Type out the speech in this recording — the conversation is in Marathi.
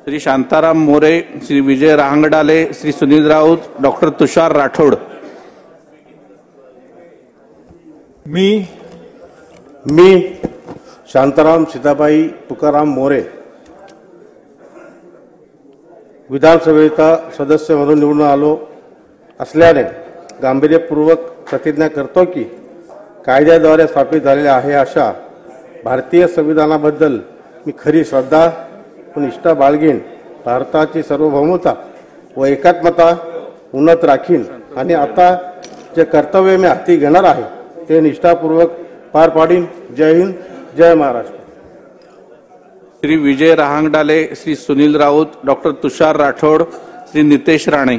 श्री शांताराम मोरे, श्री विजय रहांगडाले, श्री सुनील राऊत, डॉक्टर तुषार राठोड। मी शांताराम सीताबाई तुकाराम मोरे विधानसभेचा सदस्य म्हणून निवडून आलो असल्याने गांभीर्यपूर्वक प्रतिज्ञा करतो की कायद्याद्वारे स्थापित झालेल्या आहे अशा भारतीय संविधानाबद्दल मी खरी श्रद्धा व निष्ठा बाळगीन, भारताची सार्वभौमता व एकात्मता उन्नत राखीन आणि आता जे कर्तव्य मी हाती घेणार आहे ते निष्ठापूर्वक पार पाडीन। जय हिंद, जय महाराष्ट्र। श्री विजय रहांगडाले, श्री सुनील राऊत, डॉक्टर तुषार राठोड, श्री नितेश राणे।